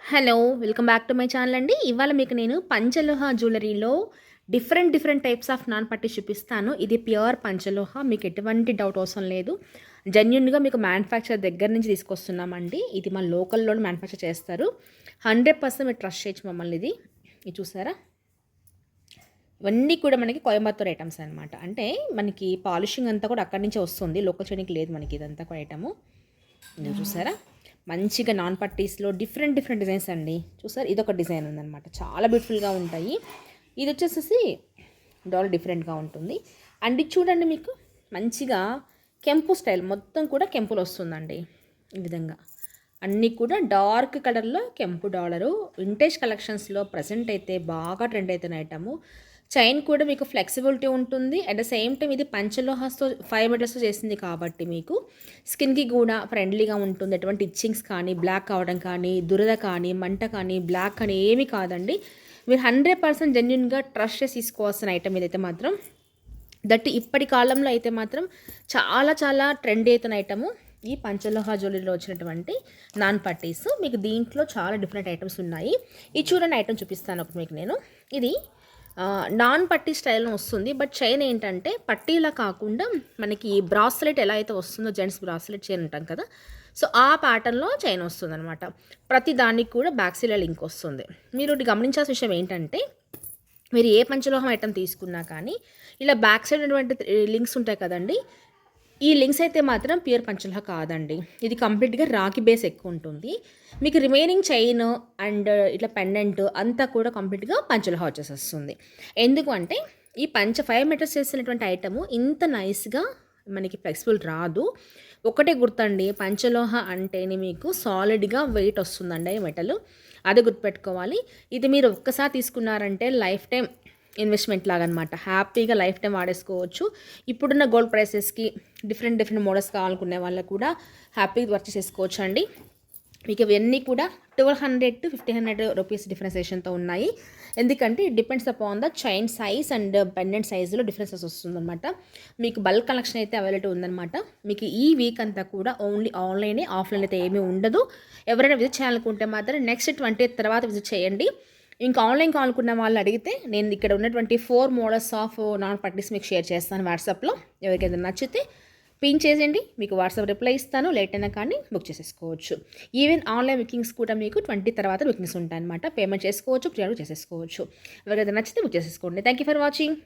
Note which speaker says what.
Speaker 1: Hello! Welcome back to my channel అండి. ఇవాళ మీకు నేను పంచలోహ జ్యువెలరీలో డిఫరెంట్ టైప్స్ ఆఫ్ నాన్ పట్టీస్ చూపిస్తాను. ఇది ప్యూర్ పంచలోహ. మీకు ఎటువంటి డౌట్ అవసరం లేదు. జెన్యూన్‌గా మీకు మ్యానుఫ్యాక్చర్ దగ్గర నుంచి తీసుకొస్తున్నామండి. ఇది మన లోకల్‌లోనే మ్యానుఫ్యాక్చర్ చేస్తారు. 100% మీరు ట్రస్ట్ చేయొచ్చు మమ్మల్ని ఇది. ఇది చూసారా? ఇవన్నీ కూడా మనకి కోయంబత్తూర్ ఐటమ్స్ అనమాట. అంటే మనకి పాలిషింగ్ అంతా కూడా అక్కడి నుంచే వస్తుంది. లోకల్ చైనీకి లేదు మనకి ఇదంతా కూడా ఐటము. ఇది చూసారా? మంచిగా నాన్ పట్టీస్లో డిఫరెంట్ డిజైన్స్ అండి. చూసారు, ఇదొక డిజైన్ ఉందన్నమాట. చాలా బ్యూటిఫుల్గా ఉంటాయి. ఇది వచ్చేసేసి డాల్ డిఫరెంట్గా ఉంటుంది. అండ్ ఇది చూడండి, మీకు మంచిగా కెంపు స్టైల్ మొత్తం కూడా కెంపులు వస్తుందండి. ఈ విధంగా అన్నీ కూడా డార్క్ కలర్లో కెంపు డాలరు. వింటేజ్ కలెక్షన్స్లో ప్రజెంట్ అయితే బాగా ట్రెండ్ అవుతున్న ఐటము. చైన్ కూడా మీకు ఫ్లెక్సిబిలిటీ ఉంటుంది. అట్ ద సేమ్ టైం ఇది పంచలోహాస్తో 5 మీటర్స్తో చేసింది కాబట్టి మీకు స్కిన్కి కూడా ఫ్రెండ్లీగా ఉంటుంది. ఎటువంటి ఇచ్చింగ్స్ కానీ, బ్లాక్ కావడం కానీ, దురద కానీ, మంట కానీ, బ్లాక్ కానీ ఏమీ కాదండి. మీరు 100% జెన్యున్గా ట్రస్ట్ చేసి తీసుకోవాల్సిన ఐటమ్ ఇదైతే మాత్రం. దట్ ఇప్పటి కాలంలో అయితే మాత్రం చాలా ట్రెండ్ అవుతున్న ఐటము ఈ పంచలోహ జ్యువెలరీలో వచ్చినటువంటి నాన్ పట్టీస్. మీకు దీంట్లో చాలా డిఫరెంట్ ఐటమ్స్ ఉన్నాయి. ఈ చూడండి, ఐటమ్ చూపిస్తాను ఒకటి మీకు నేను. ఇది నాన్ పట్టీ స్టైల్లో వస్తుంది. బట్ చైన్ ఏంటంటే పట్టీలా కాకుండా మనకి బ్రాస్లెట్ ఎలా అయితే వస్తుందో, జెంట్స్ బ్రాస్లెట్ చైన్ అంటాం కదా, సో ఆ ప్యాటర్న్లో చైన్ వస్తుంది అనమాట. ప్రతి దానికి కూడా బ్యాక్ సైడ్ లింక్ వస్తుంది. మీరు గమనించాల్సిన విషయం ఏంటంటే, మీరు ఏ పంచలోహం ఐటమ్ తీసుకున్నా కానీ ఇలా బ్యాక్ సైడ్ ఉన్నటువంటి లింక్స్ ఉంటాయి కదండి, ఈ లింక్స్ అయితే మాత్రం ప్యూర్ పంచలోహ కాదండి. ఇది కంప్లీట్గా రాగి బేస్ ఎక్కువ ఉంటుంది. మీకు రిమైనింగ్ చైన్ అండ్ ఇట్లా పెండెంట్ అంతా కూడా కంప్లీట్గా పంచలోహ వచ్చేసేస్తుంది. ఎందుకు అంటే ఈ 5 మీటర్స్ చేసినటువంటి ఐటము ఇంత నైస్గా మనకి ఫ్లెక్సిబుల్ రాదు. ఒకటే గుర్తండి, పంచలోహ అంటేనే మీకు సాలిడ్గా వెయిట్ వస్తుందండి మెటల్. అదే గుర్తుపెట్టుకోవాలి. ఇది మీరు ఒక్కసారి తీసుకున్నారంటే లైఫ్ టైం ఇన్వెస్ట్మెంట్ లాగా అనమాట. హ్యాపీగా లైఫ్ టైం వాడేసుకోవచ్చు. ఇప్పుడున్న గోల్డ్ ప్రైసెస్కి డిఫరెంట్ మోడల్స్ కావాలనుకునే వాళ్ళకు కూడా హ్యాపీగా వర్క్ చేసుకోవచ్చు అండి. మీకు ఇవన్నీ కూడా 1200 to 1500 రూపీస్ డిఫరెన్సేషన్తో ఉన్నాయి. ఎందుకంటే it depends upon the chain size and pendant సైజులో డిఫరెన్సెస్ వస్తుందన్నమాట. మీకు బల్క్ కలెక్షన్ అయితే అవైలబుల్ ఉందన్నమాట. మీకు ఈ వీక్ అంతా కూడా ఓన్లీ ఆన్లైనే, ఆఫ్లైన్ అయితే ఏమీ ఉండదు. ఎవరైనా విజిట్ చేయాలనుకుంటే మాత్రం నెక్స్ట్ 20th తర్వాత విజిట్ చేయండి. ఇంకా ఆన్లైన్ కావాలనుకున్న వాళ్ళు అడిగితే నేను ఇక్కడ ఉన్నటువంటి 4 మోడల్స్ ఆఫ్ నాన్ పట్టీస్ మీకు షేర్ చేస్తాను వాట్సాప్లో. ఎవరికైనా నచ్చితే పిన్ చేసేయండి, మీకు వాట్సాప్ రిప్లై ఇస్తాను. లేట్ అయినా కానీ బుక్ చేసేసుకోవచ్చు. ఈవెన్ ఆన్లైన్ బుకింగ్స్ కూడా మీకు 20 తర్వాత బుకింగ్స్ ఉంటాయి అనమాట. పేమెంట్ చేసుకోవచ్చు, ప్రియర్ చేసేసుకోవచ్చు. ఎవరికైనా నచ్చితే బుక్ చేసేసుకోండి. Thank you for watching.